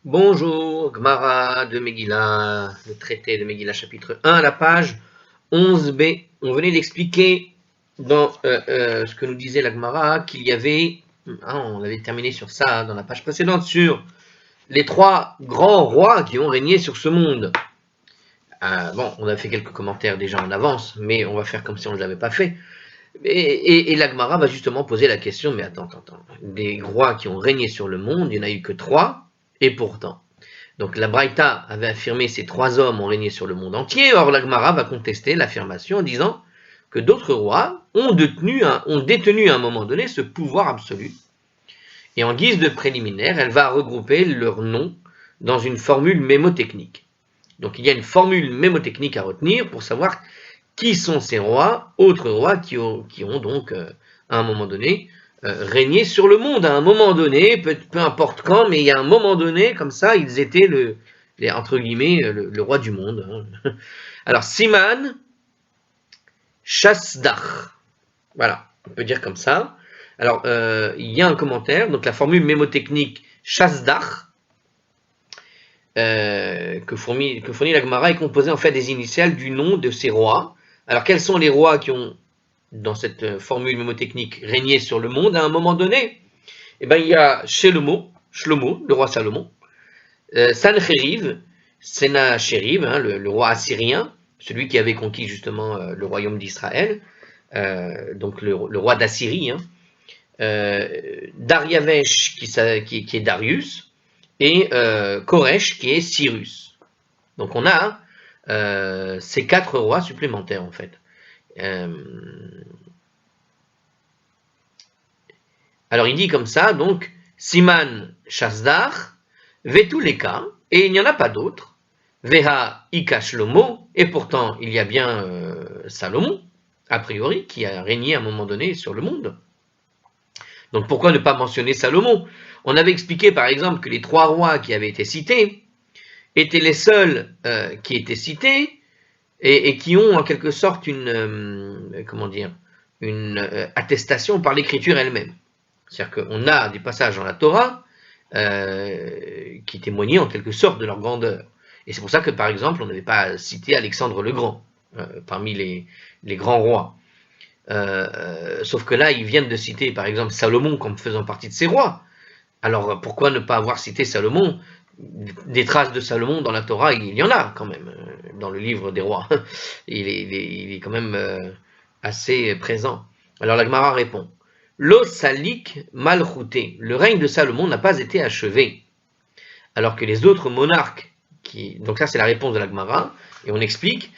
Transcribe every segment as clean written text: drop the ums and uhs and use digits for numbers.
Bonjour, Gmara de Megillah, le traité de Megillah chapitre 1 à la page 11b. On venait d'expliquer dans ce que nous disait la Gmara qu'il y avait, on avait terminé sur ça dans la page précédente, sur les trois grands rois qui ont régné sur ce monde. On a fait quelques commentaires déjà en avance, mais on va faire comme si on ne l'avait pas fait. Et la Gmara va justement poser la question, mais attends, des rois qui ont régné sur le monde, il n'y en a eu que trois, et pourtant. Donc la Braïta avait affirmé ces trois hommes ont régné sur le monde entier, or la Gemara va contester l'affirmation en disant que d'autres rois ont détenu à un moment donné ce pouvoir absolu. Et en guise de préliminaire, elle va regrouper leurs noms dans une formule mémotechnique. Donc il y a une formule mémotechnique à retenir pour savoir qui sont ces rois, autres rois qui ont donc à un moment donné régner sur le monde à un moment donné, peu importe quand, mais il y a un moment donné, comme ça, ils étaient entre guillemets, le roi du monde. Alors, Siman Shasdach. Voilà, on peut dire comme ça. Alors, il y a un commentaire, donc la formule mémotechnique Shasdach, que fournit la Gemara, est composée en fait des initiales du nom de ces rois. Alors, quels sont les rois qui ont dans cette formule mémotechnique, régner sur le monde à un moment donné? Eh bien, il y a Shlomo, le roi Salomon, Sancheriv, Senacheriv, le roi assyrien, celui qui avait conquis justement le royaume d'Israël, donc le roi d'Assyrie, Dariavesh qui est Darius, et Koresh qui est Cyrus. Donc on a ces quatre rois supplémentaires en fait. Alors il dit comme ça, donc, Siman Shasdach, Vetuleka, et il n'y en a pas d'autres, Veha Ika Shlomo, et pourtant il y a bien Salomon, a priori, qui a régné à un moment donné sur le monde. Donc pourquoi ne pas mentionner Salomon? On avait expliqué par exemple que les trois rois qui avaient été cités étaient les seuls qui étaient cités et qui ont en quelque sorte une attestation par l'écriture elle-même. C'est-à-dire qu'on a des passages dans la Torah qui témoignaient en quelque sorte de leur grandeur. Et c'est pour ça que, par exemple, on n'avait pas cité Alexandre le Grand parmi les grands rois. Sauf que là, ils viennent de citer, par exemple, Salomon comme faisant partie de ces rois. Alors, pourquoi ne pas avoir cité Salomon? Des traces de Salomon dans la Torah, il y en a quand même, dans le livre des rois. Il est quand même assez présent. Alors la Gemara répond, L'Osalik Malchouté, le règne de Salomon n'a pas été achevé, alors que les autres monarques, donc ça c'est la réponse de la Gemara, et on explique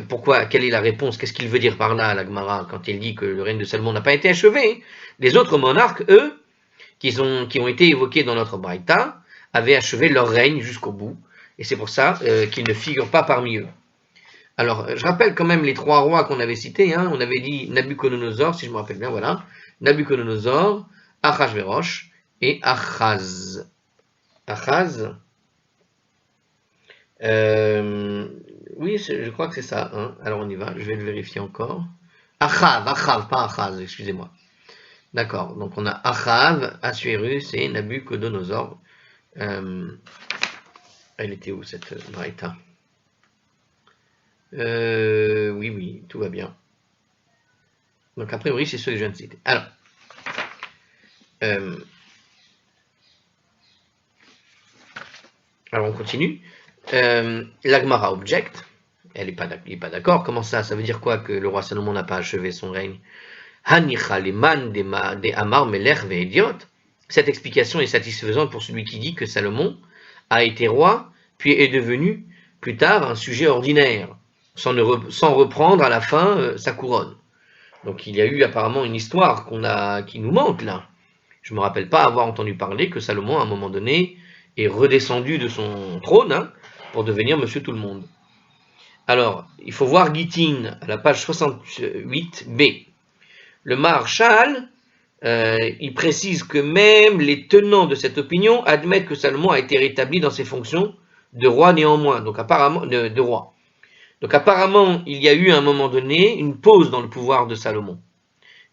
pourquoi, quelle est la réponse, qu'est-ce qu'il veut dire par là la Gemara quand il dit que le règne de Salomon n'a pas été achevé. Les autres monarques, eux, qui ont été évoqués dans notre Braïta, avaient achevé leur règne jusqu'au bout, et c'est pour ça qu'ils ne figurent pas parmi eux. Alors, je rappelle quand même les trois rois qu'on avait cités, on avait dit Nabuchodonosor, si je me rappelle bien, voilà, Nabuchodonosor, Achashverosh et Achaz. Achaz, oui, je crois que c'est ça. Alors on y va, je vais le vérifier encore. Achav, pas Achaz, excusez-moi. D'accord, donc on a Achav, Assuérus et Nabuchodonosor. Elle était où cette braïta? Oui, tout va bien. Donc a priori, c'est ce que je viens de citer. Alors, on continue. L'Agmara object, elle n'est pas d'accord. Comment ça? Ça veut dire quoi que le roi Salomon n'a pas achevé son règne? Hanicha leman de Amar Melech ve'ediot. Cette explication est satisfaisante pour celui qui dit que Salomon a été roi, puis est devenu plus tard un sujet ordinaire, sans reprendre à la fin sa couronne. Donc il y a eu apparemment une histoire qui nous manque là. Je ne me rappelle pas avoir entendu parler que Salomon, à un moment donné, est redescendu de son trône pour devenir monsieur tout le monde. Alors, il faut voir Gittin à la page 68b. Le Maharshal, il précise que même les tenants de cette opinion admettent que Salomon a été rétabli dans ses fonctions de roi néanmoins, donc apparemment de roi. Donc apparemment, il y a eu à un moment donné une pause dans le pouvoir de Salomon.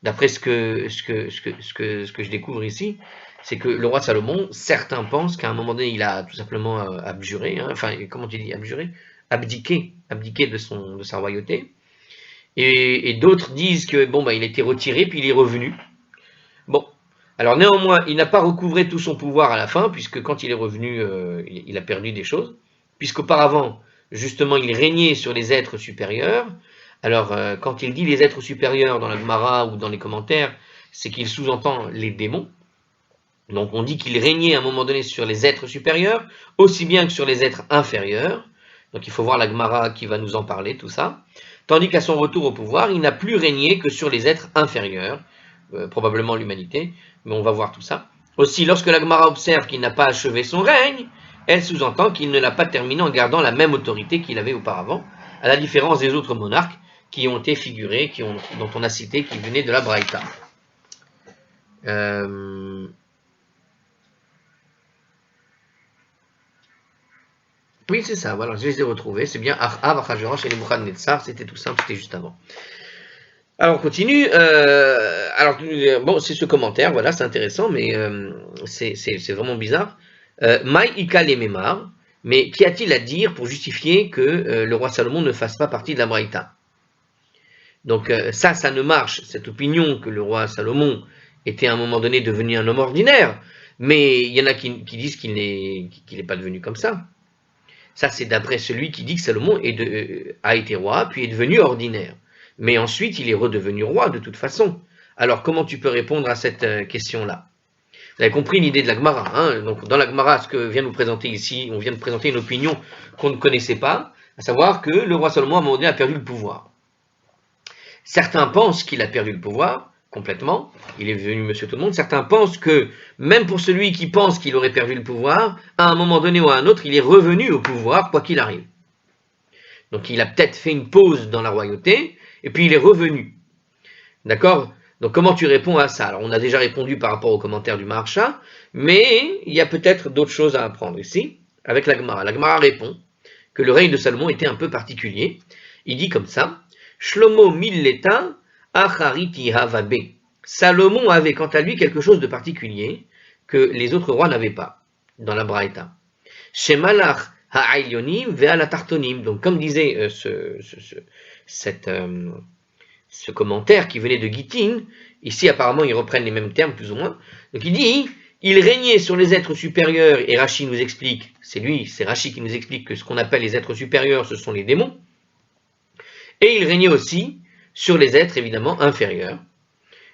D'après ce que je découvre ici, c'est que le roi Salomon, certains pensent qu'à un moment donné, il a tout simplement abjuré, hein, enfin, comment tu dis, abjuré? Abdiqué de sa royauté. Et d'autres disent que bon, bah, il a été retiré, puis il est revenu. Bon, alors néanmoins, il n'a pas recouvré tout son pouvoir à la fin, puisque quand il est revenu, il a perdu des choses, puisqu'auparavant, justement, il régnait sur les êtres supérieurs. Alors, quand il dit les êtres supérieurs dans la Gemara ou dans les commentaires, c'est qu'il sous-entend les démons. Donc on dit qu'il régnait à un moment donné sur les êtres supérieurs, aussi bien que sur les êtres inférieurs. Donc il faut voir la Gemara qui va nous en parler, tout ça. Tandis qu'à son retour au pouvoir, il n'a plus régné que sur les êtres inférieurs, probablement l'humanité, mais on va voir tout ça. Aussi, lorsque la Gemara observe qu'il n'a pas achevé son règne, elle sous-entend qu'il ne l'a pas terminé en gardant la même autorité qu'il avait auparavant, à la différence des autres monarques qui ont été figurés, dont on a cité, qui venaient de la Braïta. Oui, c'est ça, voilà, je les ai retrouvés. C'est bien Achab, Achashverosh et Nebuchadnezzar, c'était tout simple, c'était juste avant. Alors, on continue. Bon, c'est ce commentaire, voilà, c'est intéressant, mais c'est vraiment bizarre. Maï Ika Lememar, mais qu'y a-t-il à dire pour justifier que le roi Salomon ne fasse pas partie de la Braïta? Donc, ça ne marche, cette opinion que le roi Salomon était à un moment donné devenu un homme ordinaire, mais il y en a qui disent qu'il n'est pas devenu comme ça. Ça, c'est d'après celui qui dit que Salomon a été roi, puis est devenu ordinaire. Mais ensuite, il est redevenu roi de toute façon. Alors, comment tu peux répondre à cette question-là? Vous avez compris l'idée de la Gemara. Hein? Donc, dans la Gemara, ce que vient nous présenter ici, on vient de présenter une opinion qu'on ne connaissait pas, à savoir que le roi Salomon, à un moment donné, a perdu le pouvoir. Certains pensent qu'il a perdu le pouvoir complètement, il est devenu monsieur tout le monde. Certains pensent que, même pour celui qui pense qu'il aurait perdu le pouvoir, à un moment donné ou à un autre, il est revenu au pouvoir, quoi qu'il arrive. Donc il a peut-être fait une pause dans la royauté, et puis il est revenu. D'accord? Donc comment tu réponds à ça? Alors on a déjà répondu par rapport au commentaire du Maharsha, mais il y a peut-être d'autres choses à apprendre ici, avec la Gemara. La Gemara répond que le règne de Salomon était un peu particulier. Il dit comme ça, Shlomo milleta achariti havabe. Salomon avait quant à lui quelque chose de particulier que les autres rois n'avaient pas dans la Braïta. Shemalach ha'ailyonim ve'alatartonim. Donc comme disait ce commentaire qui venait de Gittin, ici apparemment ils reprennent les mêmes termes plus ou moins. Donc il dit, il régnait sur les êtres supérieurs, et Rashi nous explique, c'est Rashi qui nous explique que ce qu'on appelle les êtres supérieurs, ce sont les démons. Et il régnait aussi sur les êtres évidemment inférieurs.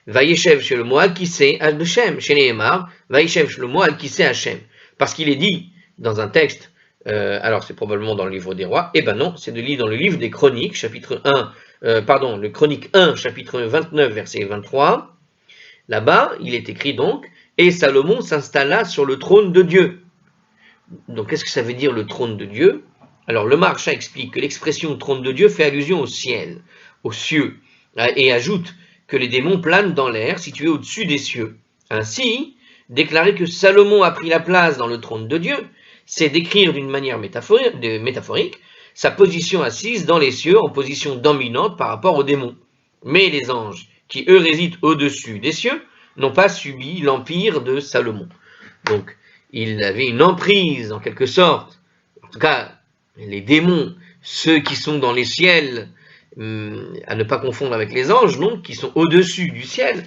Vayeshev Shlomo al Kiseh Hashem, chez Nehemar, Vayeshev Shlomo al Kiseh Hashem. Parce qu'il est dit dans un texte, alors c'est probablement dans le livre des rois, eh ben non, c'est dans le livre des Chroniques, chapitre 1, le Chronique 1, chapitre 29, verset 23. Là-bas, il est écrit donc, et Salomon s'installa sur le trône de Dieu. Donc qu'est-ce que ça veut dire le trône de Dieu? Alors le Maharsha explique que l'expression trône de Dieu fait allusion au ciel, aux cieux, et ajoute que les démons planent dans l'air situé au-dessus des cieux. Ainsi, déclarer que Salomon a pris la place dans le trône de Dieu, c'est décrire d'une manière métaphorique sa position assise dans les cieux en position dominante par rapport aux démons. Mais les anges, qui eux résident au-dessus des cieux, n'ont pas subi l'empire de Salomon. Donc, il avait une emprise en quelque sorte, en tout cas, les démons, ceux qui sont dans les ciels, à ne pas confondre avec les anges, non, qui sont au-dessus du ciel.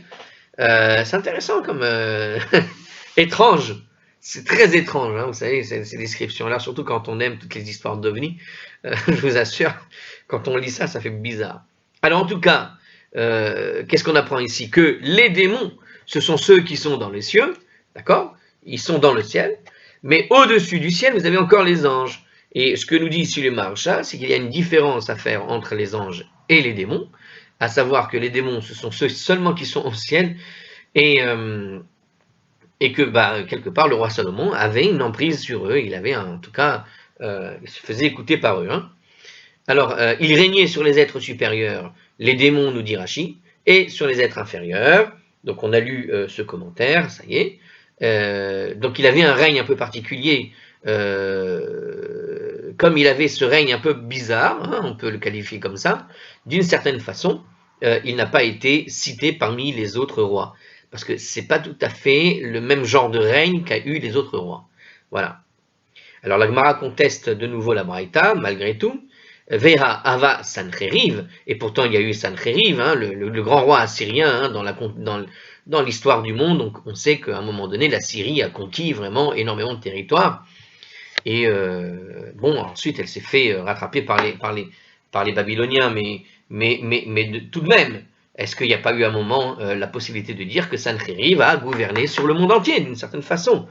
C'est intéressant comme étrange. C'est très étrange, hein, vous savez, ces descriptions-là, surtout quand on aime toutes les histoires d'ovnis. Je vous assure, quand on lit ça, ça fait bizarre. Alors en tout cas, qu'est-ce qu'on apprend ici? Que les démons, ce sont ceux qui sont dans les cieux, d'accord? Ils sont dans le ciel, mais au-dessus du ciel, vous avez encore les anges. Et ce que nous dit ici le Maharsha, c'est qu'il y a une différence à faire entre les anges et les démons, à savoir que les démons, ce sont ceux seulement qui sont au ciel, et que, quelque part, le roi Salomon avait une emprise sur eux, il avait en tout cas, il se faisait écouter par eux. Hein. Alors, il régnait sur les êtres supérieurs, les démons, nous dit Rashi, et sur les êtres inférieurs, donc on a lu ce commentaire, ça y est, donc il avait un règne un peu particulier, comme il avait ce règne un peu bizarre, hein, on peut le qualifier comme ça, d'une certaine façon, il n'a pas été cité parmi les autres rois. parce que c'est pas tout à fait le même genre de règne qu'a eu les autres rois. Voilà. Alors la Gemara conteste de nouveau la Braïta, malgré tout. Veha Ava Sancheriv, et pourtant il y a eu Sancheriv, hein, le grand roi assyrien, hein, dans l'histoire du monde. Donc on sait qu'à un moment donné, la Syrie a conquis vraiment énormément de territoire. Et bon, ensuite elle s'est fait rattraper par les Babyloniens, mais tout de même, est-ce qu'il n'y a pas eu un moment la possibilité de dire que Sancheriv a gouverné sur le monde entier, d'une certaine façon,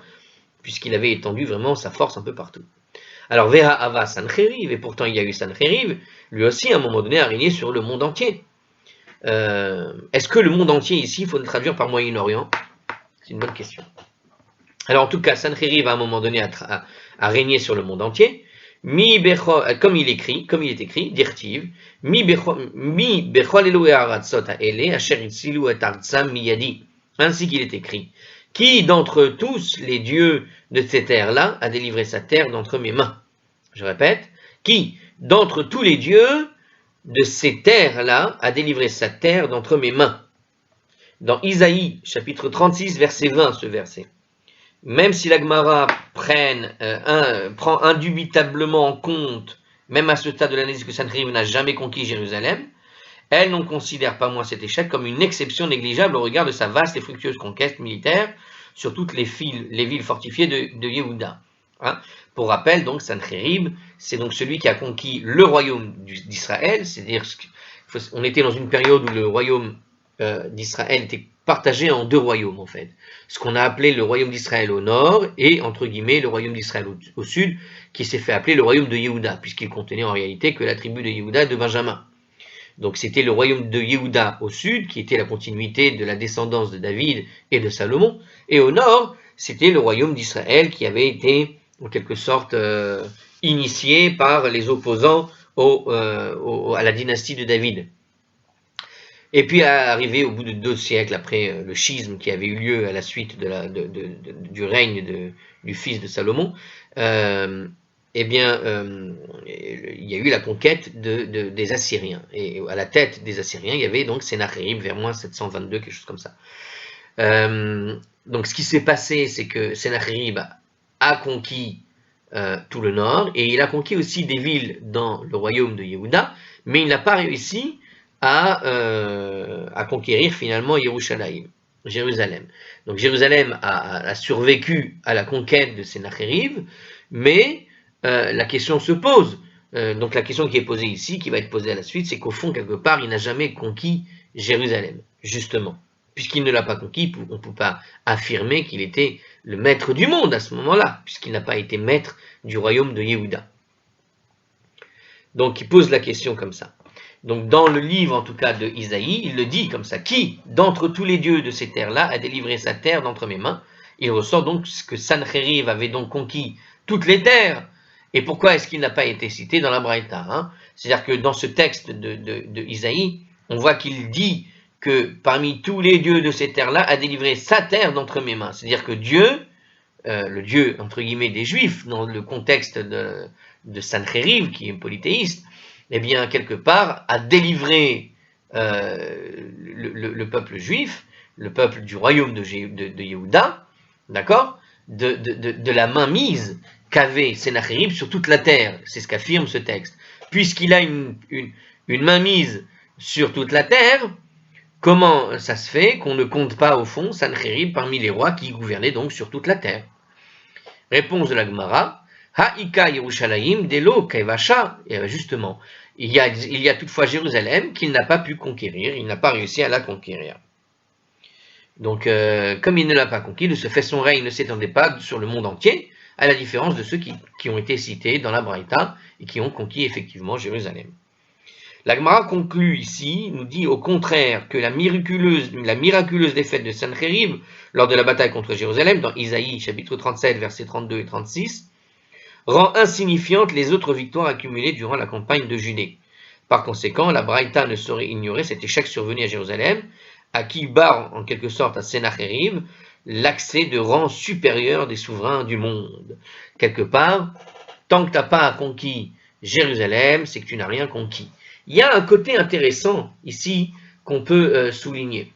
puisqu'il avait étendu vraiment sa force un peu partout. Alors, Veha Ava Sancheriv, et pourtant il y a eu Sancheriv, lui aussi, à un moment donné, a régné sur le monde entier. Est-ce que le monde entier, ici, il faut le traduire par Moyen-Orient? C'est une bonne question. Alors, en tout cas, Sancheriv, à un moment donné, a régné sur le monde entier. Comme il est écrit, Dirtiv, Mi Bechol Elohei Haratzot Ha'ele, Asher Itzilu et Artzam Miyadi. Ainsi qu'il est écrit. Qui d'entre tous les dieux de ces terres-là a délivré sa terre d'entre mes mains? Je répète, qui d'entre tous les dieux de ces terres-là a délivré sa terre d'entre mes mains? Dans Isaïe, chapitre 36, verset 20, ce verset. Même si la Gemara prend indubitablement en compte, même à ce stade de l'analyse, que Sancheriv n'a jamais conquis Jérusalem, elle n'en considère pas moins cet échec comme une exception négligeable au regard de sa vaste et fructueuse conquête militaire sur toutes les villes fortifiées de Yehuda. Hein. Pour rappel, donc, Sancheriv, c'est donc celui qui a conquis le royaume d'Israël, c'est-à-dire on était dans une période où le royaume d'Israël était partagé en deux royaumes, en fait. Ce qu'on a appelé le royaume d'Israël au nord et, entre guillemets, le royaume d'Israël au sud, qui s'est fait appeler le royaume de Yehuda, puisqu'il contenait en réalité que la tribu de Yehuda et de Benjamin. Donc c'était le royaume de Yehuda au sud, qui était la continuité de la descendance de David et de Salomon, et au nord, c'était le royaume d'Israël qui avait été, en quelque sorte, initié par les opposants à la dynastie de David. Et puis, arrivé au bout de 2 siècles après le schisme qui avait eu lieu à la suite du règne du fils de Salomon, il y a eu la conquête des Assyriens. Et à la tête des Assyriens, il y avait donc Sennacherib vers moins 722, quelque chose comme ça. Donc ce qui s'est passé, c'est que Sennacherib a conquis tout le nord, et il a conquis aussi des villes dans le royaume de Yehuda, mais il n'a pas réussi à conquérir finalement Jérusalem. Donc Jérusalem a survécu à la conquête de Sennacherib, mais la question se pose. Donc la question qui est posée ici, qui va être posée à la suite, c'est qu'au fond, quelque part, il n'a jamais conquis Jérusalem, justement. Puisqu'il ne l'a pas conquis, on ne peut pas affirmer qu'il était le maître du monde à ce moment-là, puisqu'il n'a pas été maître du royaume de Yehuda. Donc il pose la question comme ça. Donc dans le livre, en tout cas, de Isaïe, il le dit comme ça. Qui, d'entre tous les dieux de ces terres-là, a délivré sa terre d'entre mes mains? Il ressort donc que Sancheriv avait donc conquis toutes les terres. Et pourquoi est-ce qu'il n'a pas été cité dans la Braïta, hein? C'est-à-dire que dans ce texte de Isaïe, on voit qu'il dit que parmi tous les dieux de ces terres-là, a délivré sa terre d'entre mes mains. C'est-à-dire que Dieu, le Dieu, entre guillemets, des Juifs, dans le contexte de Sancheriv, qui est polythéiste, eh bien, quelque part, a délivré le peuple juif, le peuple du royaume de Yehuda, d'accord, de la mainmise qu'avait Sennacherib sur toute la terre. C'est ce qu'affirme ce texte. Puisqu'il a une mainmise sur toute la terre, comment ça se fait qu'on ne compte pas, au fond, Sancheriv parmi les rois qui gouvernaient donc sur toute la terre? Réponse de la Gemara. Ha'ika Yerushalayim delo kevasha. Et justement, il y a toutefois Jérusalem qu'il n'a pas pu conquérir, il n'a pas réussi à la conquérir. Donc, comme il ne l'a pas conquis, de ce fait son règne ne s'étendait pas sur le monde entier, à la différence de ceux qui ont été cités dans la Braïta et qui ont conquis effectivement Jérusalem. La Gemara conclut ici, nous dit au contraire que la miraculeuse défaite de Sancheriv lors de la bataille contre Jérusalem, dans Isaïe chapitre 37, versets 32 et 36, rend insignifiantes les autres victoires accumulées durant la campagne de Judée. Par conséquent, la Braïta ne saurait ignorer cet échec survenu à Jérusalem, à qui barre en quelque sorte à Sennacherib l'accès de rang supérieur des souverains du monde. Quelque part, tant que tu n'as pas conquis Jérusalem, c'est que tu n'as rien conquis. Il y a un côté intéressant ici qu'on peut souligner.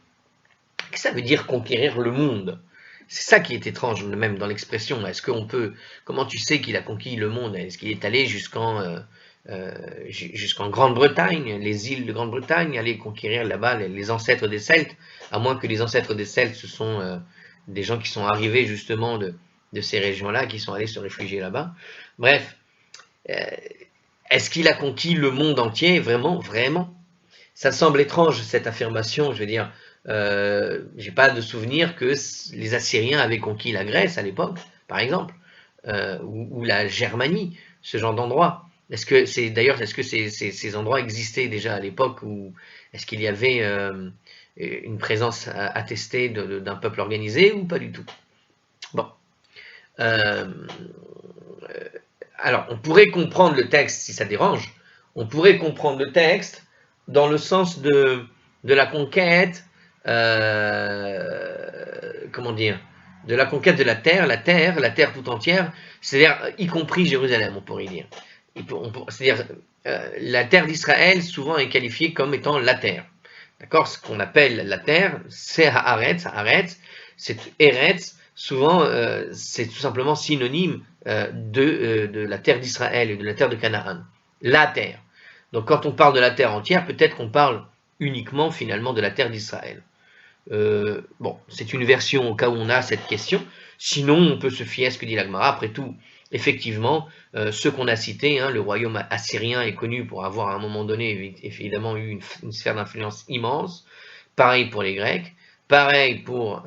que ça veut dire conquérir le monde? C'est ça qui est étrange, même dans l'expression. Est-ce qu'on peut, comment tu sais qu'il a conquis le monde? Est-ce qu'il est allé jusqu'en Grande-Bretagne, les îles de Grande-Bretagne, aller conquérir là-bas les ancêtres des Celtes, à moins que les ancêtres des Celtes, ce sont des gens qui sont arrivés justement de ces régions-là, qui sont allés se réfugier là-bas. Bref, est-ce qu'il a conquis le monde entier? Vraiment, vraiment? Ça semble étrange, cette affirmation, je veux dire. J'ai pas de souvenir que les Assyriens avaient conquis la Grèce à l'époque, par exemple, ou la Germanie, ce genre d'endroit. Est-ce que ces endroits existaient déjà à l'époque, ou est-ce qu'il y avait une présence attestée d'un peuple organisé, ou pas du tout? Bon. Alors, on pourrait comprendre le texte, si ça dérange, on pourrait comprendre le texte dans le sens de la conquête, comment dire, de la conquête de la terre tout entière, c'est-à-dire y compris Jérusalem, on pourrait dire. C'est-à-dire, la terre d'Israël souvent est qualifiée comme étant la terre. D'accord? Ce qu'on appelle la terre, c'est Haaretz, c'est Eretz, souvent c'est tout simplement synonyme de la terre d'Israël et de la terre de Canaan. La terre. Donc quand on parle de la terre entière, peut-être qu'on parle uniquement finalement de la terre d'Israël. Bon, c'est une version au cas où on a cette question. Sinon, on peut se fier à ce que dit la Gemara. Après tout, effectivement, ceux qu'on a cités, le royaume assyrien est connu pour avoir à un moment donné évidemment eu une sphère d'influence immense. Pareil pour les Grecs, pareil pour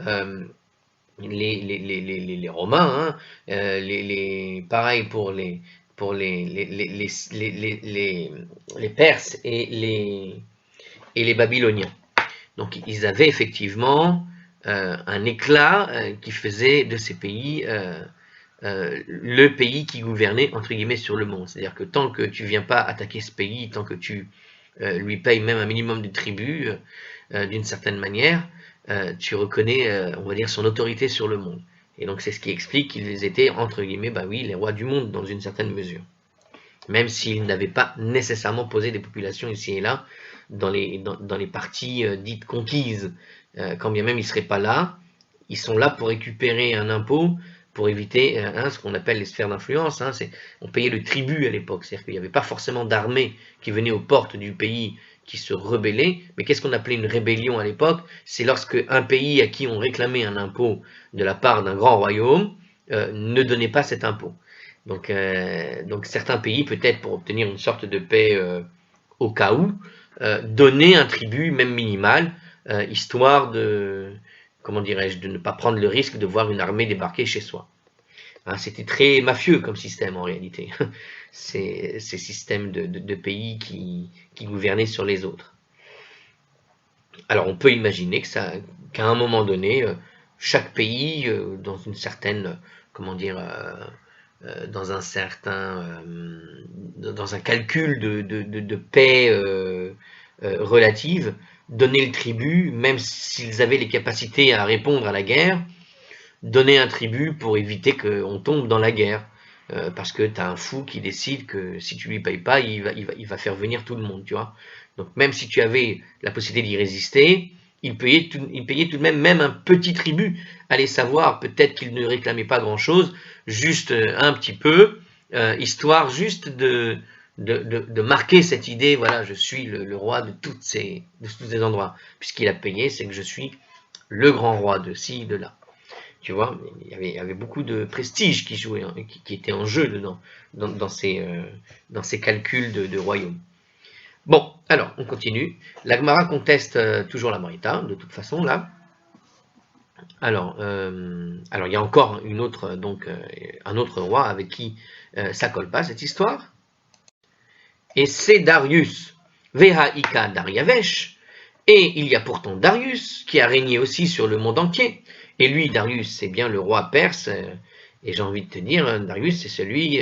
les Romains, pareil pour les Perses et les Babyloniens. Donc ils avaient effectivement un éclat qui faisait de ces pays le pays qui gouvernait entre guillemets sur le monde. C'est-à-dire que tant que tu viens pas attaquer ce pays, tant que tu lui payes même un minimum de tribut d'une certaine manière, tu reconnais, on va dire, son autorité sur le monde. Et donc c'est ce qui explique qu'ils étaient entre guillemets, bah oui, les rois du monde dans une certaine mesure. Même s'ils n'avaient pas nécessairement posé des populations ici et là dans les parties dites conquises. Quand bien même ils ne seraient pas là, ils sont là pour récupérer un impôt, pour éviter ce qu'on appelle les sphères d'influence. On payait le tribut à l'époque, c'est-à-dire qu'il n'y avait pas forcément d'armée qui venait aux portes du pays qui se rebellait. Mais qu'est-ce qu'on appelait une rébellion à l'époque? C'est lorsque un pays à qui on réclamait un impôt de la part d'un grand royaume ne donnait pas cet impôt. Donc certains pays, peut-être pour obtenir une sorte de paix au cas où, donnaient un tribut, même minimal, histoire de, comment dirais-je, de ne pas prendre le risque de voir une armée débarquer chez soi. C'était très mafieux comme système en réalité, ces systèmes de pays qui gouvernaient sur les autres. Alors on peut imaginer qu'à un moment donné, chaque pays, dans une certaine, comment dire, dans un calcul de paix relative, donner le tribut, même s'ils avaient les capacités à répondre à la guerre, donner un tribut pour éviter qu'on tombe dans la guerre. Parce que tu as un fou qui décide que si tu lui payes pas, il va faire venir tout le monde, tu vois. Donc même si tu avais la possibilité d'y résister, il payait tout de même un petit tribut. Allez savoir, peut-être qu'il ne réclamait pas grand-chose, juste un petit peu, histoire juste de marquer cette idée, voilà, je suis le roi de tous ces endroits. Puisqu'il a payé, c'est que je suis le grand roi de ci, de là. Tu vois, il y avait beaucoup de prestige qui jouait, qui était en jeu dedans, dans ces calculs de royaume. Bon, alors, on continue. La Gemara conteste toujours la Marita, de toute façon, là. Alors, il y a encore un autre roi avec qui ça colle pas, cette histoire. Et c'est Darius, Vehaïka Dariavesh. Et il y a pourtant Darius, qui a régné aussi sur le monde entier. Et lui, Darius, c'est bien le roi perse. Et j'ai envie de te dire, Darius, c'est celui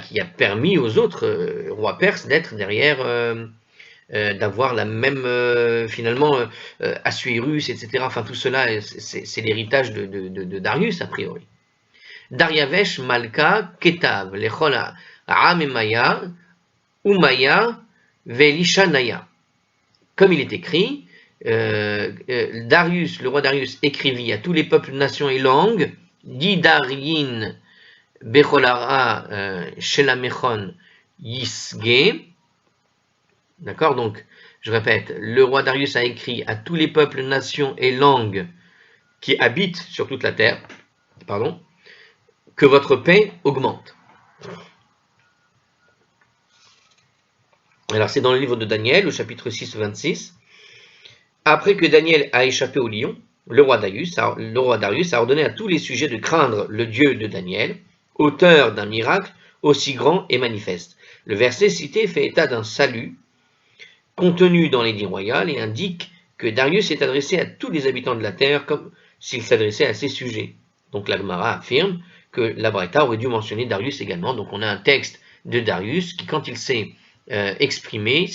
qui a permis aux autres rois perses d'être derrière, d'avoir la même, finalement, Assuérus, etc. Enfin, tout cela, c'est l'héritage de Darius, a priori. Dariavesh Malka Ketav, Lechol Amemaya, Umaya, Velishanaya. Comme il est écrit, Darius, le roi Darius, écrivit à tous les peuples, nations et langues, dit Daryin Becholara Shelamechon Yisge. D'accord, donc je répète, le roi Darius a écrit à tous les peuples, nations et langues qui habitent sur toute la terre, pardon, que votre paix augmente. Alors c'est dans le livre de Daniel, au chapitre 6, 26. Après que Daniel a échappé au lion, le roi Darius a ordonné à tous les sujets de craindre le Dieu de Daniel, auteur d'un miracle aussi grand et manifeste. Le verset cité fait état d'un salut contenu dans l'édit royal et indique que Darius s'est adressé à tous les habitants de la terre comme s'il s'adressait à ses sujets. Donc la Gemara affirme que la Braïta aurait dû mentionner Darius également. Donc on a un texte de Darius qui, quand il s'est exprimé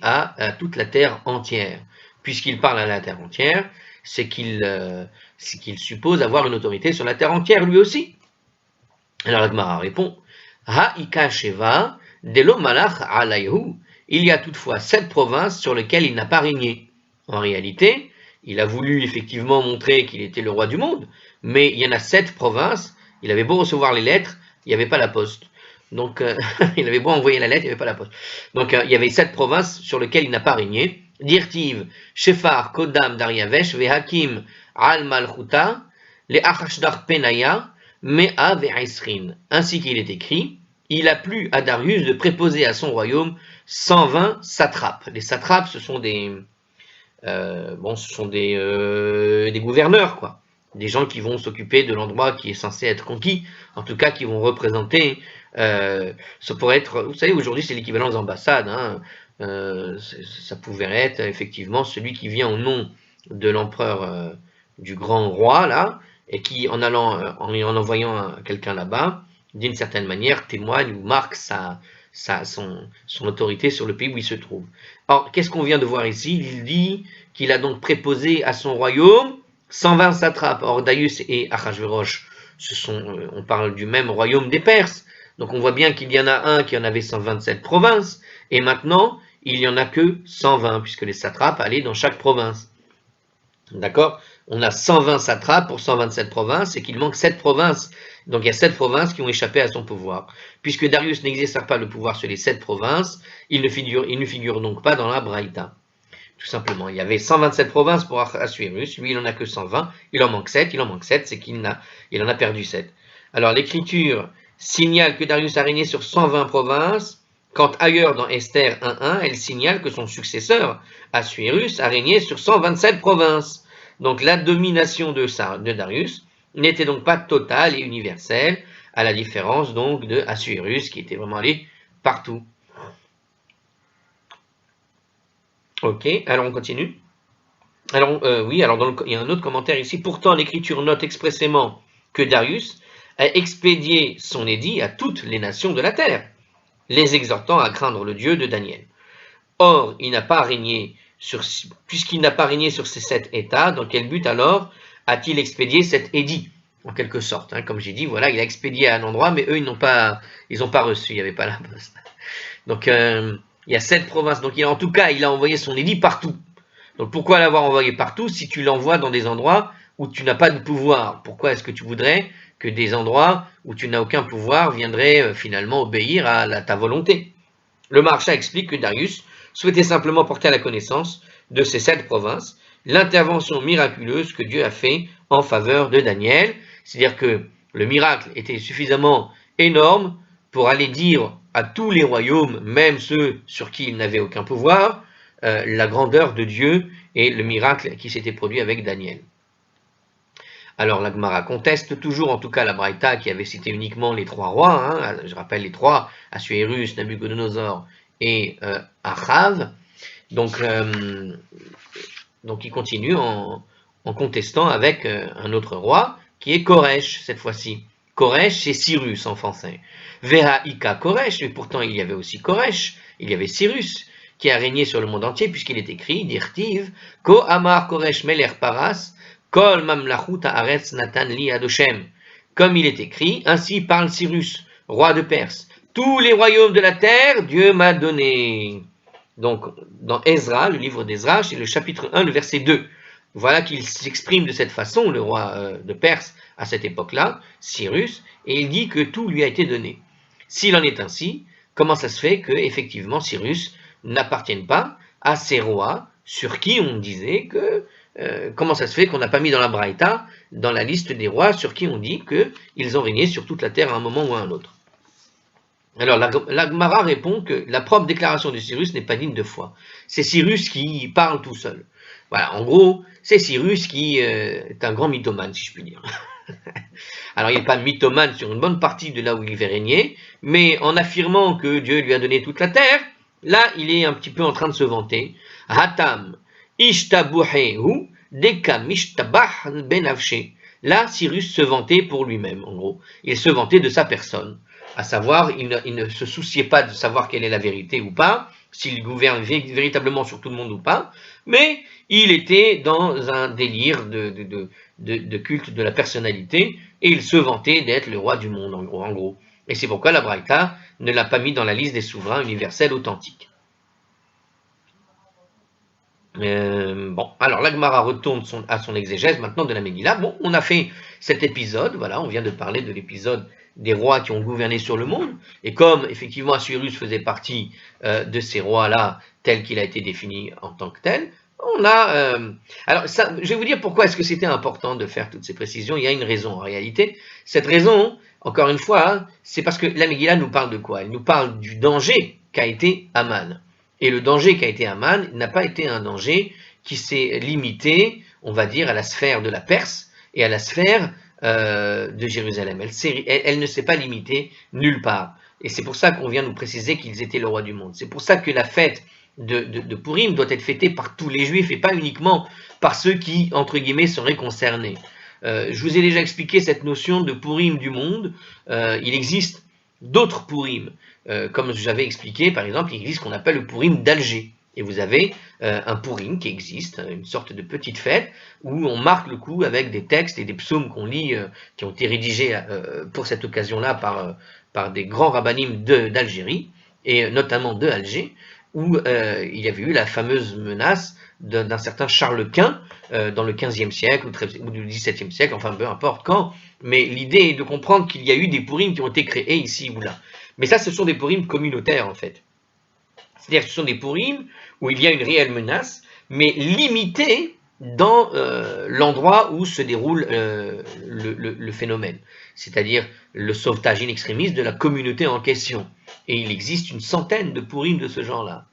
à toute la terre entière. Puisqu'il parle à la terre entière, c'est qu'il suppose avoir une autorité sur la terre entière lui aussi. Alors la Gemara répond, Ha'ika Sheva delo malach alayhu. Il y a toutefois 7 provinces sur lesquelles il n'a pas régné. En réalité, il a voulu effectivement montrer qu'il était le roi du monde, mais il y en a 7 provinces, il avait beau recevoir les lettres, il n'y avait pas la poste. Donc, il avait beau envoyer la lettre, il n'y avait pas la poste. Donc, il y avait 7 provinces sur lesquelles il n'a pas régné. Dirtiv, Shefar, Kodam, Dariavesh, Vehakim, Al Malchuta, les Achashdar Penaya, Mea Ve'isrin. Ainsi qu'il est écrit, il a plu à Darius de préposer à son royaume 120 satrapes. Les satrapes, ce sont des gouverneurs, quoi. Des gens qui vont s'occuper de l'endroit qui est censé être conquis, en tout cas qui vont représenter, ça pourrait être, vous savez, aujourd'hui c'est l'équivalent des ambassades, hein, ça pouvait être effectivement celui qui vient au nom de l'empereur, du grand roi, là, et qui, en envoyant quelqu'un là-bas, d'une certaine manière, témoigne ou marque son autorité sur le pays où il se trouve. Alors, qu'est-ce qu'on vient de voir ici? Il dit qu'il a donc préposé à son royaume 120 satrapes. Or, Darius et Achashverosh, on parle du même royaume des Perses. Donc, on voit bien qu'il y en a un qui en avait 127 provinces, et maintenant, il n'y en a que 120, puisque les satrapes allaient dans chaque province. D'accord? On a 120 satrapes pour 127 provinces, et qu'il manque 7 provinces. Donc il y a 7 provinces qui ont échappé à son pouvoir. Puisque Darius n'exerce pas le pouvoir sur les 7 provinces, il ne figure donc pas dans la Braïta. Tout simplement, il y avait 127 provinces pour Assuérus, lui il n'en a que 120, il en manque 7, c'est qu'il en a perdu 7. Alors l'écriture signale que Darius a régné sur 120 provinces, quand ailleurs dans Esther 1.1, elle signale que son successeur, Assuérus, a régné sur 127 provinces. Donc la domination de Darius n'était donc pas totale et universelle, à la différence donc de Assuérus qui était vraiment allé partout. Ok, alors on continue. Alors il y a un autre commentaire ici. Pourtant, l'écriture note expressément que Darius a expédié son édit à toutes les nations de la terre, les exhortant à craindre le Dieu de Daniel. Or, puisqu'il n'a pas régné sur ces 7 États, dans quel but alors a-t-il expédié cet édit, en quelque sorte, hein, comme j'ai dit, voilà, il a expédié à un endroit, mais eux, ils n'ont pas reçu, il n'y avait pas la poste. Donc, il y a 7 provinces, donc en tout cas, il a envoyé son édit partout. Donc, pourquoi l'avoir envoyé partout si tu l'envoies dans des endroits où tu n'as pas de pouvoir? Pourquoi est-ce que tu voudrais que des endroits où tu n'as aucun pouvoir viendraient finalement obéir à ta volonté? Le Maharsha explique que Darius souhaitait simplement porter à la connaissance de ces 7 provinces l'intervention miraculeuse que Dieu a fait en faveur de Daniel. C'est-à-dire que le miracle était suffisamment énorme pour aller dire à tous les royaumes, même ceux sur qui il n'avait aucun pouvoir, la grandeur de Dieu et le miracle qui s'était produit avec Daniel. Alors la Gemara conteste toujours, en tout cas la Braïta qui avait cité uniquement les 3 rois, hein, je rappelle les 3, Assuérus, Nabuchodonosor et Achav. Donc il continue en contestant avec un autre roi qui est Koresh cette fois-ci. Koresh, c'est Cyrus en français. Veha Ika Koresh, mais pourtant il y avait aussi Koresh, il y avait Cyrus qui a régné sur le monde entier puisqu'il est écrit, Dirtiv, Ko Amar Koresh Meler Paras, Kol Mamlachut Haaretz Natan Li Adoshem. Comme il est écrit, ainsi parle Cyrus, roi de Perse. Tous les royaumes de la terre, Dieu m'a donné. Donc, dans Ezra, le livre d'Ezra, c'est le chapitre 1, le verset 2. Voilà qu'il s'exprime de cette façon, le roi de Perse, à cette époque-là, Cyrus, et il dit que tout lui a été donné. S'il en est ainsi, comment ça se fait que, effectivement, Cyrus n'appartienne pas à ces rois sur qui on disait que, comment ça se fait qu'on n'a pas mis dans la Braïta, dans la liste des rois sur qui on dit qu'ils ont régné sur toute la terre à un moment ou à un autre. Alors, la Gemara répond que la propre déclaration de Cyrus n'est pas digne de foi. C'est Cyrus qui parle tout seul. Voilà, en gros, c'est Cyrus qui est un grand mythomane, si je puis dire. Alors, il n'est pas mythomane sur une bonne partie de là où il va régner, mais en affirmant que Dieu lui a donné toute la terre, là, il est un petit peu en train de se vanter. Hatam, ishtabuhehu, dekam ishtabah benavshe. Là, Cyrus se vantait pour lui-même, en gros. Il se vantait de sa personne. À savoir, il ne se souciait pas de savoir quelle est la vérité ou pas, s'il gouverne véritablement sur tout le monde ou pas, mais il était dans un délire de culte de la personnalité, et il se vantait d'être le roi du monde, en gros. Et c'est pourquoi la Braïta ne l'a pas mis dans la liste des souverains universels authentiques. Bon, alors la Gemara retourne à son exégèse maintenant de la Megillah. Bon, on a fait cet épisode, voilà, on vient de parler de l'épisode des rois qui ont gouverné sur le monde, et comme effectivement Assuérus faisait partie de ces rois-là, tel qu'il a été défini en tant que tel, on a... alors, ça, je vais vous dire pourquoi est-ce que c'était important de faire toutes ces précisions. Il y a une raison en réalité. Cette raison, encore une fois, hein, c'est parce que la Megillah nous parle de quoi? Elle nous parle du danger qu'a été Aman. Et le danger qu'a été Aman n'a pas été un danger qui s'est limité, on va dire, à la sphère de la Perse et à la sphère de Jérusalem. Elle ne s'est pas limitée nulle part. Et c'est pour ça qu'on vient nous préciser qu'ils étaient le roi du monde. C'est pour ça que la fête de Purim doit être fêtée par tous les juifs et pas uniquement par ceux qui, entre guillemets, seraient concernés. Je vous ai déjà expliqué cette notion de Purim du monde. Il existe d'autres Purim. Comme j'avais expliqué, par exemple, il existe ce qu'on appelle le Purim d'Alger. Et vous avez un Purim qui existe, une sorte de petite fête, où on marque le coup avec des textes et des psaumes qu'on lit, qui ont été rédigés pour cette occasion-là par des grands rabbinim d'Algérie, et notamment de Alger, où il y avait eu la fameuse menace d'un certain Charles Quint dans le XVe siècle ou du XVIIe siècle, enfin peu importe quand, mais l'idée est de comprendre qu'il y a eu des Purim qui ont été créés ici ou là. Mais ça, ce sont des Purim communautaires en fait. C'est-à-dire que ce sont des Purim où il y a une réelle menace, mais limitée dans l'endroit où se déroule le phénomène, c'est-à-dire le sauvetage in extremis de la communauté en question. Et il existe une centaine de Purim de ce genre-là.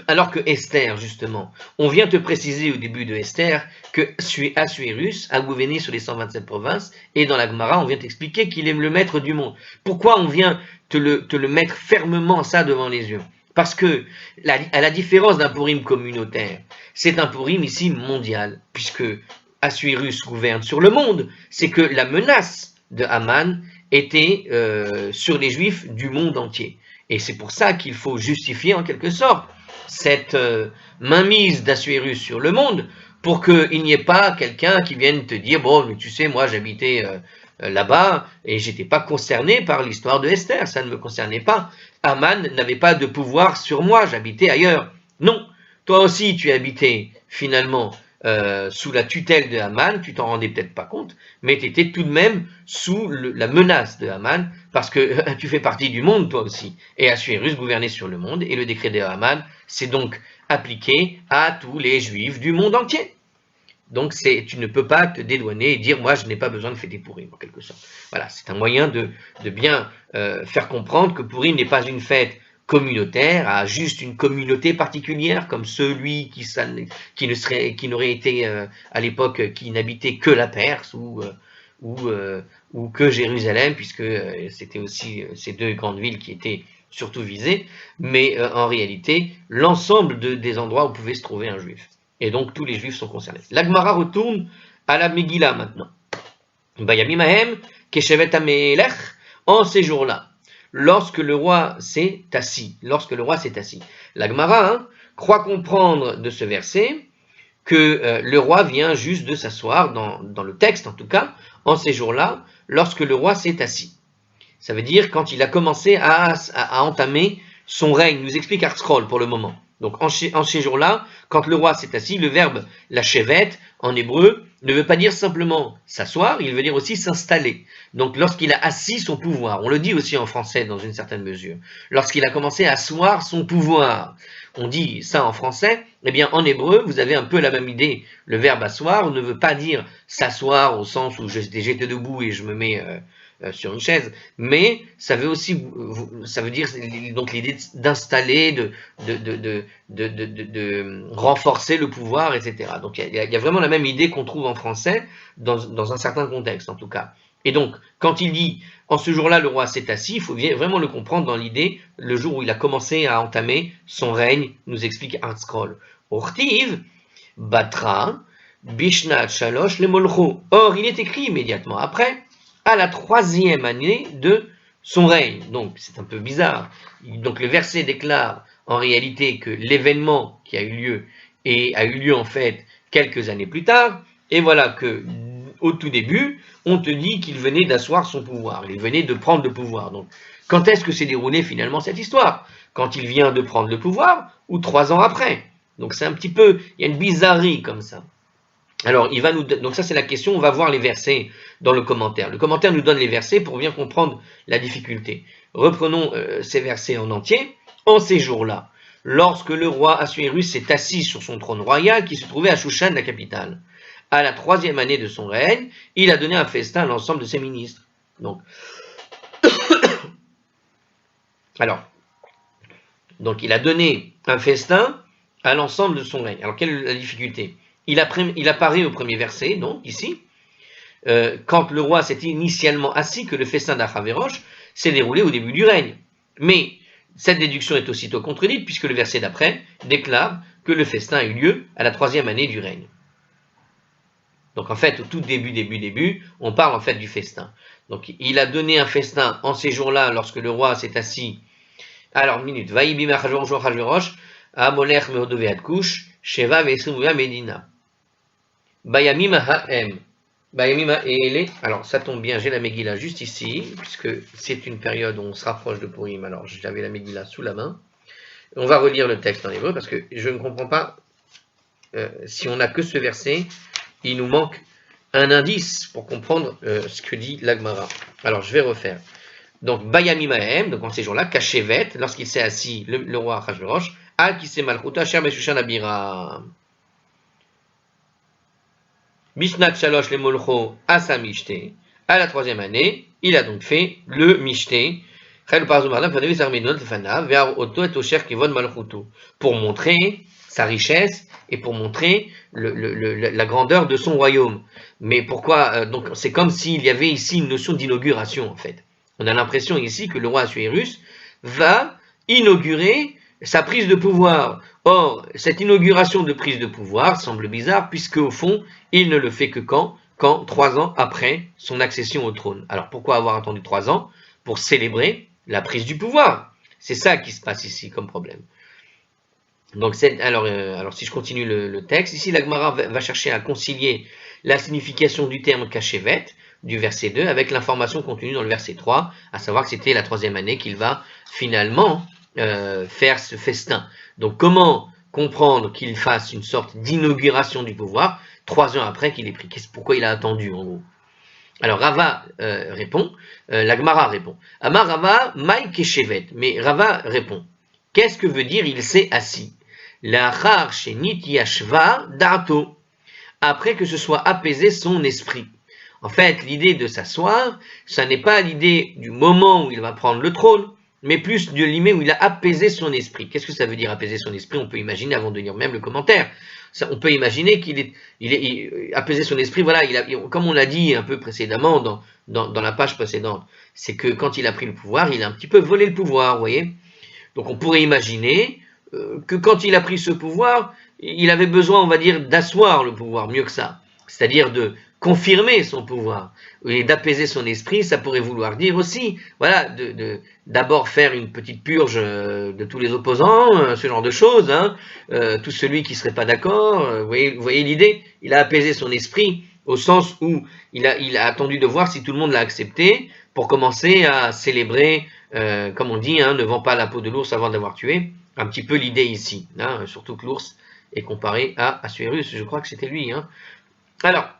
Alors que Esther, justement, on vient te préciser au début de Esther que Assuérus a gouverné sur les 127 provinces, et dans la Gemara, on vient t'expliquer qu'il est le maître du monde. Pourquoi on vient te le mettre fermement ça devant les yeux? Parce que, à la différence d'un Purim communautaire, c'est un Purim ici mondial, puisque Assuérus gouverne sur le monde. C'est que la menace de Haman était sur les Juifs du monde entier. Et c'est pour ça qu'il faut justifier en quelque sorte cette mainmise d'Assuérus sur le monde, pour qu'il n'y ait pas quelqu'un qui vienne te dire « Bon, mais tu sais, moi j'habitais là-bas et j'étais pas concerné par l'histoire de Esther, ça ne me concernait pas. Haman n'avait pas de pouvoir sur moi, j'habitais ailleurs. » Non, toi aussi tu habitais finalement sous la tutelle de Haman, tu t'en rendais peut-être pas compte, mais tu étais tout de même sous la menace de Haman, parce que tu fais partie du monde toi aussi. Et Assuérus gouvernait sur le monde, et le décret de Haman s'est donc appliqué à tous les juifs du monde entier. Donc tu ne peux pas te dédouaner et dire moi je n'ai pas besoin de fêter Purim en quelque sorte. Voilà, c'est un moyen de bien faire comprendre que Purim n'est pas une fête communautaire, à juste une communauté particulière, comme celui qui n'aurait été à l'époque, qui n'habitait que la Perse ou que Jérusalem, puisque c'était aussi ces deux grandes villes qui étaient surtout visées, mais en réalité, l'ensemble des endroits où pouvait se trouver un juif. Et donc tous les juifs sont concernés. La Gemara retourne à la Megillah maintenant. Bayamimahem, Keshevet Amelech, en ces jours-là, lorsque le roi s'est assis. La Gemara croit comprendre de ce verset que le roi vient juste de s'asseoir, dans le texte en tout cas, en ces jours-là, lorsque le roi s'est assis. Ça veut dire quand il a commencé à entamer son règne, nous explique Artscroll pour le moment. Donc en ces jours-là, quand le roi s'est assis, le verbe la chevette en hébreu ne veut pas dire simplement s'asseoir, il veut dire aussi s'installer. Donc lorsqu'il a assis son pouvoir, on le dit aussi en français dans une certaine mesure, lorsqu'il a commencé à asseoir son pouvoir, on dit ça en français, eh bien en hébreu, vous avez un peu la même idée. Le verbe asseoir ne veut pas dire s'asseoir au sens où j'étais debout et je me mets sur une chaise, mais ça veut aussi, ça veut dire donc l'idée d'installer, de renforcer le pouvoir, etc. Donc il y a vraiment la même idée qu'on trouve en français dans un certain contexte en tout cas. Et donc quand il dit en ce jour-là le roi s'est assis, il faut vraiment le comprendre dans l'idée le jour où il a commencé à entamer son règne, nous explique Artscroll. Ortiv Batra Bishnat Shalosh le Molcho. Or il est écrit immédiatement après à la 3e année de son règne. Donc c'est un peu bizarre. Donc le verset déclare en réalité que l'événement qui a eu lieu en fait quelques années plus tard, et voilà que au tout début, on te dit qu'il venait d'asseoir son pouvoir, il venait de prendre le pouvoir. Donc quand est-ce que s'est déroulée finalement cette histoire? Quand il vient de prendre le pouvoir ou 3 ans après? Donc c'est un petit peu, il y a une bizarrerie comme ça. Alors, donc ça c'est la question, on va voir les versets dans le commentaire. Le commentaire nous donne les versets pour bien comprendre la difficulté. Reprenons ces versets en entier. En ces jours-là, lorsque le roi Assuérus s'est assis sur son trône royal qui se trouvait à Shushan, la capitale, à la 3e année de son règne, il a donné un festin à l'ensemble de ses ministres. Donc il a donné un festin à l'ensemble de son règne. Alors, quelle est la difficulté? Il apparaît au premier verset, donc ici, quand le roi s'est initialement assis, que le festin d'Achavérosh s'est déroulé au début du règne. Mais cette déduction est aussitôt contredite, puisque le verset d'après déclare que le festin a eu lieu à la 3e année du règne. Donc en fait, au tout début, on parle en fait du festin. Donc il a donné un festin en ces jours-là, lorsque le roi s'est assis. Alors, minute. Vaïbim Achashverosh, Amolech Meodoveat Kush, Sheva Vesumuya Medina. Bayamim Ha'em. Bayamim Ha'ele. Alors, ça tombe bien, j'ai la Megillah juste ici, puisque c'est une période où on se rapproche de Purim. Alors, j'avais la Megillah sous la main. On va relire le texte en hébreu, parce que je ne comprends pas, si on n'a que ce verset, il nous manque un indice pour comprendre ce que dit l'Agmara. Alors, je vais refaire. Donc, Bayamim Ha'em, donc en ces jours-là, Kashevet, lorsqu'il s'est assis, le roi Achashverosh, Al Kiseh Malchuta, Asher Beshushan Abira. Bishnat Shalosh le Molcho Asa Mishte. À la 3e année, il a donc fait le Mishte. Pour montrer sa richesse et pour montrer la grandeur de son royaume. Mais pourquoi donc c'est comme s'il y avait ici une notion d'inauguration en fait. On a l'impression ici que le roi Assuérus va inaugurer sa prise de pouvoir. Or, cette inauguration de prise de pouvoir semble bizarre, puisque au fond, il ne le fait que quand 3 ans après son accession au trône. Alors, pourquoi avoir attendu 3 ans? Pour célébrer la prise du pouvoir. C'est ça qui se passe ici comme problème. Donc, alors si je continue le texte, ici la Gemara va chercher à concilier la signification du terme kashevet, du verset 2, avec l'information contenue dans le verset 3, à savoir que c'était la 3e année qu'il va finalement faire ce festin. Donc comment comprendre qu'il fasse une sorte d'inauguration du pouvoir 3 ans après qu'il ait pris? Pourquoi il a attendu en gros? Alors Rava répond, la Gemara répond, Amar Rava Maï Keshevet, mais Rava répond, qu'est-ce que veut dire il s'est assis? L'achar shenit yashva d'arto, après que ce soit apaisé son esprit. En fait, l'idée de s'asseoir, ça n'est pas l'idée du moment où il va prendre le trône, mais plus de l'idée où il a apaisé son esprit. Qu'est-ce que ça veut dire apaiser son esprit? On peut imaginer, avant de lire même le commentaire, on peut imaginer qu'il est apaisé son esprit, voilà, comme on l'a dit un peu précédemment dans la page précédente, c'est que quand il a pris le pouvoir, il a un petit peu volé le pouvoir, vous voyez. Donc on pourrait imaginer que quand il a pris ce pouvoir, il avait besoin, on va dire, d'asseoir le pouvoir, mieux que ça, c'est-à-dire de confirmer son pouvoir et d'apaiser son esprit. Ça pourrait vouloir dire aussi, voilà, d'abord faire une petite purge de tous les opposants, ce genre de choses, hein, tout celui qui serait pas d'accord. Vous voyez l'idée? Il a apaisé son esprit au sens où il a attendu de voir si tout le monde l'a accepté pour commencer à célébrer, comme on dit, hein, ne vend pas la peau de l'ours avant d'avoir tué. un petit peu l'idée ici, hein, surtout que l'ours est comparé à Assuérus, je crois que c'était lui. Hein. Alors,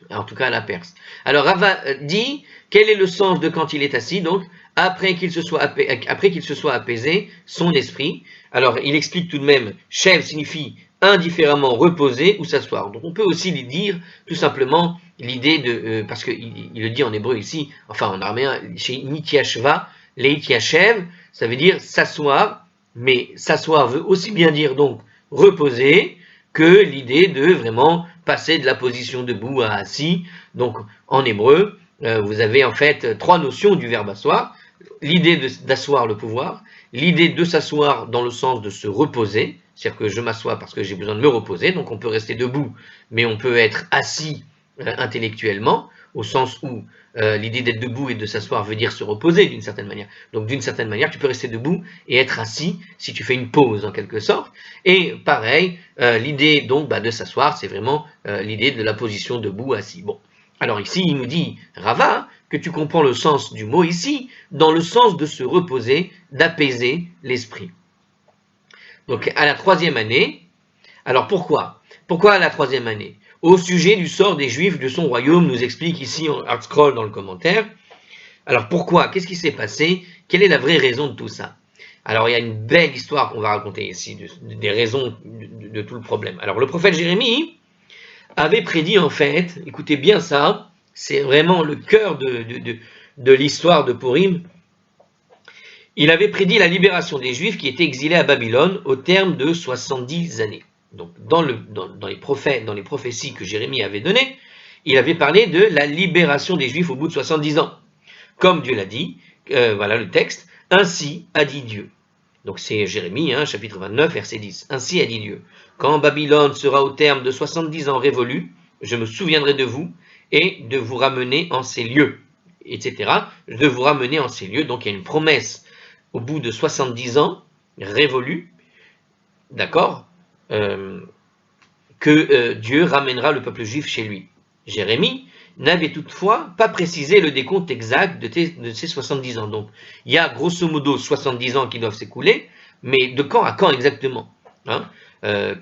en tout cas à la Perse. Alors Rava dit, quel est le sens de quand il est assis, donc, après qu'il se soit apaisé son esprit. Alors il explique tout de même, Shev signifie indifféremment reposer ou s'asseoir. Donc on peut aussi lui dire tout simplement l'idée de, parce qu'il le dit en hébreu ici, enfin en araméen, chez Nitiashva, Leitiashev, ça veut dire s'asseoir, mais s'asseoir veut aussi bien dire donc reposer, que l'idée de vraiment passer de la position debout à assis. Donc en hébreu, vous avez en fait trois notions du verbe asseoir. L'idée d'asseoir le pouvoir, l'idée de s'asseoir dans le sens de se reposer, c'est-à-dire que je m'assois parce que j'ai besoin de me reposer, donc on peut rester debout, mais on peut être assis intellectuellement, au sens où l'idée d'être debout et de s'asseoir veut dire se reposer d'une certaine manière. Donc d'une certaine manière, tu peux rester debout et être assis si tu fais une pause en quelque sorte. Et pareil, l'idée donc de s'asseoir, c'est vraiment l'idée de la position debout assis. Bon, alors ici il nous dit Rava que tu comprends le sens du mot ici dans le sens de se reposer, d'apaiser l'esprit. Donc à la troisième année, alors pourquoi à la troisième année? Au sujet du sort des Juifs de son royaume, nous explique ici ArtScroll dans le commentaire. Alors pourquoi? Qu'est-ce qui s'est passé? Quelle est la vraie raison de tout ça? Alors il y a une belle histoire qu'on va raconter ici, des raisons de tout le problème. Alors le prophète Jérémie avait prédit en fait, écoutez bien ça, c'est vraiment le cœur de l'histoire de Purim. Il avait prédit la libération des Juifs qui étaient exilés à Babylone au terme de 70 années. Donc dans les prophéties que Jérémie avait données, il avait parlé de la libération des Juifs au bout de 70 ans. Comme Dieu l'a dit, voilà le texte, ainsi a dit Dieu. Donc c'est Jérémie, chapitre 29, verset 10. Ainsi a dit Dieu, quand Babylone sera au terme de 70 ans révolus, je me souviendrai de vous et de vous ramener en ces lieux, etc. De vous ramener en ces lieux. Donc il y a une promesse au bout de 70 ans révolus, d'accord, que Dieu ramènera le peuple juif chez lui. Jérémie n'avait toutefois pas précisé le décompte exact de ces 70 ans. Donc, il y a grosso modo 70 ans qui doivent s'écouler, mais de quand à quand exactement, hein?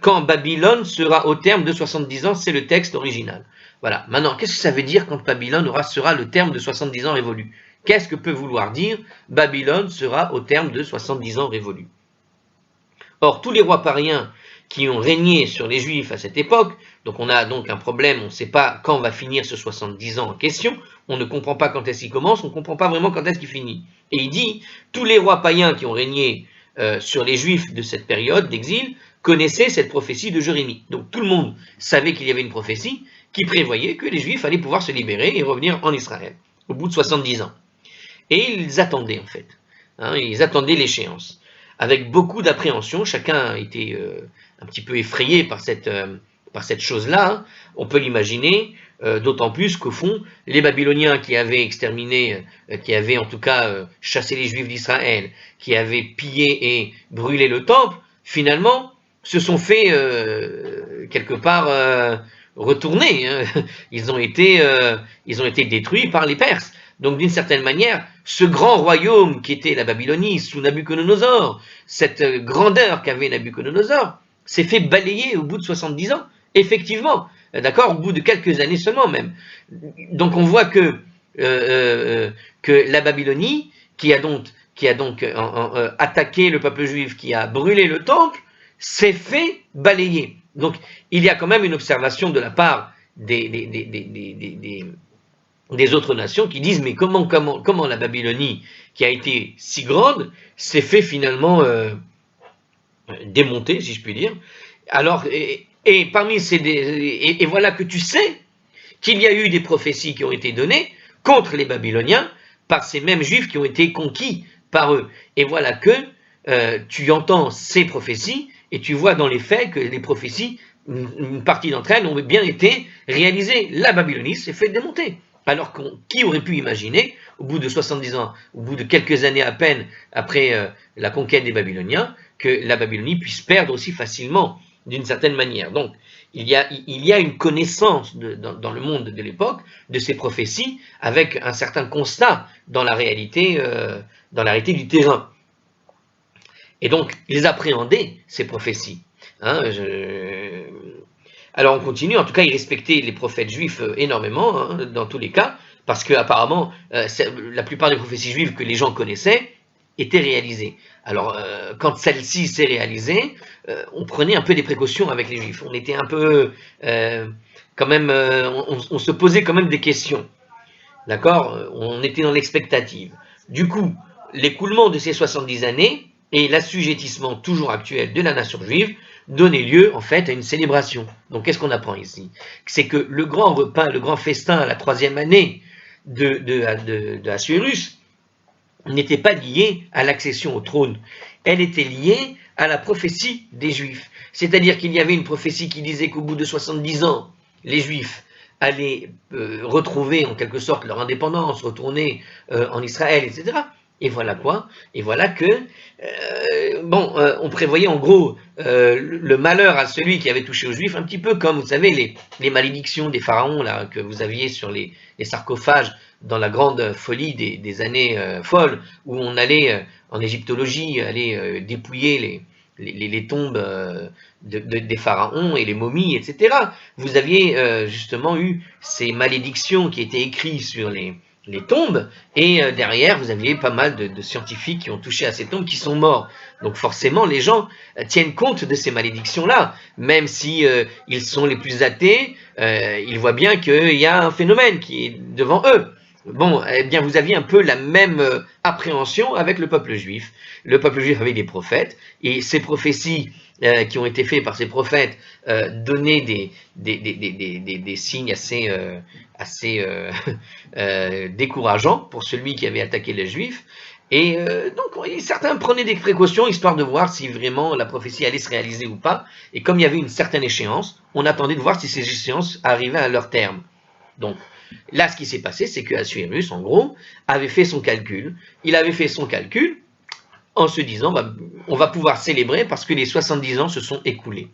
Quand Babylone sera au terme de 70 ans, c'est le texte original. Voilà. Maintenant, qu'est-ce que ça veut dire quand Babylone sera le terme de 70 ans révolus? Qu'est-ce que peut vouloir dire Babylone sera au terme de 70 ans révolus? Or, tous les rois païens qui ont régné sur les Juifs à cette époque, donc on a donc un problème, on ne sait pas quand va finir ce 70 ans en question, on ne comprend pas quand est-ce qu'il commence, on ne comprend pas vraiment quand est-ce qu'il finit. Et il dit, tous les rois païens qui ont régné sur les Juifs de cette période d'exil connaissaient cette prophétie de Jérémie. Donc tout le monde savait qu'il y avait une prophétie qui prévoyait que les Juifs allaient pouvoir se libérer et revenir en Israël au bout de 70 ans. Et ils attendaient en fait, ils attendaient l'échéance. Avec beaucoup d'appréhension, chacun était un petit peu effrayé par cette chose-là, on peut l'imaginer, d'autant plus qu'au fond, les Babyloniens qui avaient exterminé, qui avaient en tout cas chassé les Juifs d'Israël, qui avaient pillé et brûlé le temple, finalement, se sont fait quelque part retourner. Ils ont été détruits par les Perses. Donc d'une certaine manière, ce grand royaume qui était la Babylonie sous Nabuchodonosor, cette grandeur qu'avait Nabuchodonosor, s'est fait balayer au bout de 70 ans, effectivement, d'accord, au bout de quelques années seulement même. Donc on voit que la Babylonie, qui a donc attaqué le peuple juif, qui a brûlé le temple, s'est fait balayer. Donc il y a quand même une observation de la part des autres nations qui disent mais comment la Babylonie, qui a été si grande, s'est fait finalement démonter, si je puis dire. Alors, et parmi et voilà que tu sais qu'il y a eu des prophéties qui ont été données contre les Babyloniens par ces mêmes Juifs qui ont été conquis par eux. Et voilà que tu entends ces prophéties et tu vois dans les faits que les prophéties, une partie d'entre elles ont bien été réalisées. La Babylonie s'est fait démonter. Alors qui aurait pu imaginer, au bout de 70 ans, au bout de quelques années à peine après la conquête des Babyloniens, que la Babylonie puisse perdre aussi facilement, d'une certaine manière. Donc, il y a une connaissance dans le monde de l'époque de ces prophéties, avec un certain constat dans la réalité du terrain. Et donc, ils appréhendaient ces prophéties. Hein, Alors on continue, en tout cas, ils respectaient les prophètes juifs énormément, hein, dans tous les cas, parce que apparemment, la plupart des prophéties juives que les gens connaissaient étaient réalisées. Alors, quand celle-ci s'est réalisée, on prenait un peu des précautions avec les juifs. On était un peu, quand même, on se posait quand même des questions. D'accord? On était dans l'expectative. Du coup, l'écoulement de ces 70 années et l'assujettissement toujours actuel de la nation juive donnait lieu, en fait, à une célébration. Donc, qu'est-ce qu'on apprend ici? C'est que le grand repas, le grand festin à la 3e année de Assuérus n'était pas lié à l'accession au trône. Elle était liée à la prophétie des Juifs. C'est-à-dire qu'il y avait une prophétie qui disait qu'au bout de 70 ans, les Juifs allaient retrouver en quelque sorte leur indépendance, retourner en Israël, etc. Et voilà quoi? Et voilà que, on prévoyait en gros le malheur à celui qui avait touché aux Juifs, un petit peu comme, vous savez, les malédictions des pharaons là, que vous aviez sur les sarcophages dans la grande folie des années folles, où on allait en égyptologie, aller dépouiller les tombes des pharaons et les momies, etc. Vous aviez justement eu ces malédictions qui étaient écrites sur les tombes, et derrière, vous aviez pas mal de scientifiques qui ont touché à ces tombes qui sont morts. Donc forcément, les gens tiennent compte de ces malédictions-là, même si ils sont les plus athées, ils voient bien qu'il y a un phénomène qui est devant eux. Bon, eh bien, vous aviez un peu la même appréhension avec le peuple juif. Le peuple juif avait des prophètes, et ces prophéties qui ont été faites par ces prophètes donnaient des signes assez décourageants pour celui qui avait attaqué les juifs. Et donc, certains prenaient des précautions histoire de voir si vraiment la prophétie allait se réaliser ou pas. Et comme il y avait une certaine échéance, on attendait de voir si ces échéances arrivaient à leur terme. Donc, là, ce qui s'est passé, c'est que Assuérus, en gros, avait fait son calcul. Il avait fait son calcul en se disant, on va pouvoir célébrer parce que les 70 ans se sont écoulés.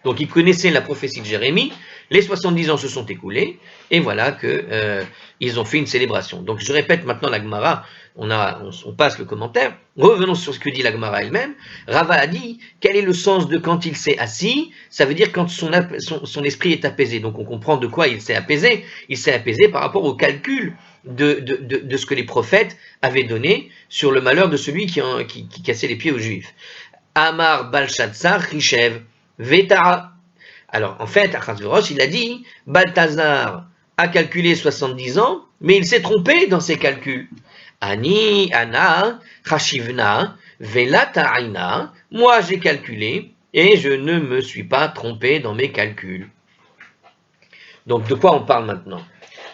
Donc, il connaissait la prophétie de Jérémie, les 70 ans se sont écoulés, et voilà que ils ont fait une célébration. Donc, je répète maintenant la Gemara, on passe le commentaire. Revenons sur ce que dit la Gemara elle-même. Rava a dit, quel est le sens de quand il s'est assis? Ça veut dire quand son esprit est apaisé. Donc, on comprend de quoi il s'est apaisé. Il s'est apaisé par rapport au calcul de ce que les prophètes avaient donné sur le malheur de celui qui cassait les pieds aux Juifs. Amar Balshazzar Rishev Vetara. Alors, en fait, Achashverosh, il a dit, Balthazar a calculé 70 ans, mais il s'est trompé dans ses calculs. Ani, Ana, Chashivna, Velata'ina, moi j'ai calculé, et je ne me suis pas trompé dans mes calculs. Donc, de quoi on parle maintenant?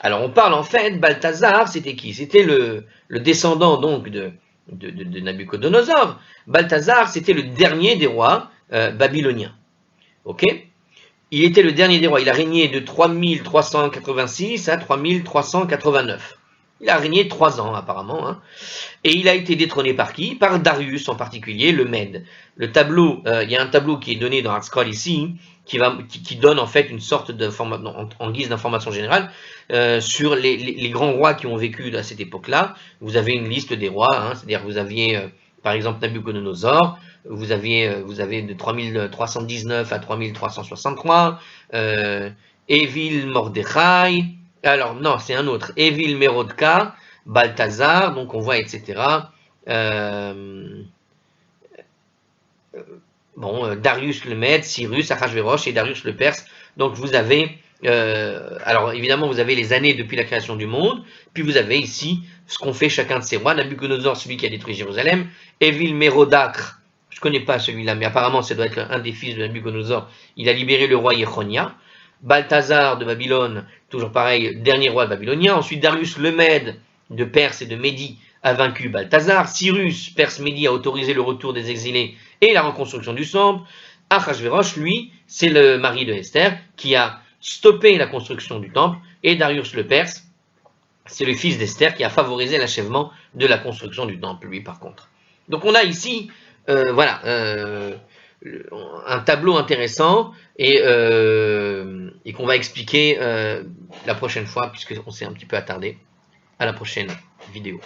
Alors, on parle en fait, Balthazar, c'était qui? C'était le descendant donc de Nabuchodonosor. Balthazar, c'était le dernier des rois babyloniens. Ok? Il était le dernier des rois. Il a régné de 3386 à 3389. Il a régné 3 ans apparemment. Hein. Et il a été détrôné par qui? Par Darius en particulier, le Mède. Le tableau, il y a un tableau qui est donné dans ArtScroll ici, qui donne en fait une sorte de en guise d'information générale sur les grands rois qui ont vécu à cette époque-là. Vous avez une liste des rois, hein, c'est-à-dire vous aviez par exemple Nabuchodonosor, vous avez de 3319 à 3363, Evil Mordechai, alors non, c'est un autre, Evil Merodka, Balthazar, donc on voit, etc. Darius le Mède, Cyrus, Achashverosh et Darius le Perse. Donc vous avez, alors évidemment vous avez les années depuis la création du monde, puis vous avez ici ce qu'ont fait chacun de ces rois. Nabuchodonosor, celui qui a détruit Jérusalem, Evil Merodach, je ne connais pas celui-là, mais apparemment ça doit être un des fils de Nabuchodonosor, il a libéré le roi Yechonia. Balthazar de Babylone, toujours pareil, dernier roi babylonien. Ensuite Darius le Mède de Perse et de Médie a vaincu Balthazar. Cyrus, Perse-Médie, a autorisé le retour des exilés et la reconstruction du temple. Achashverosh, lui, c'est le mari de Esther qui a stoppé la construction du temple. Et Darius le Perse, c'est le fils d'Esther qui a favorisé l'achèvement de la construction du temple, lui, par contre. Donc on a ici, un tableau intéressant et qu'on va expliquer la prochaine fois, puisqu'on s'est un petit peu attardé. À la prochaine vidéo.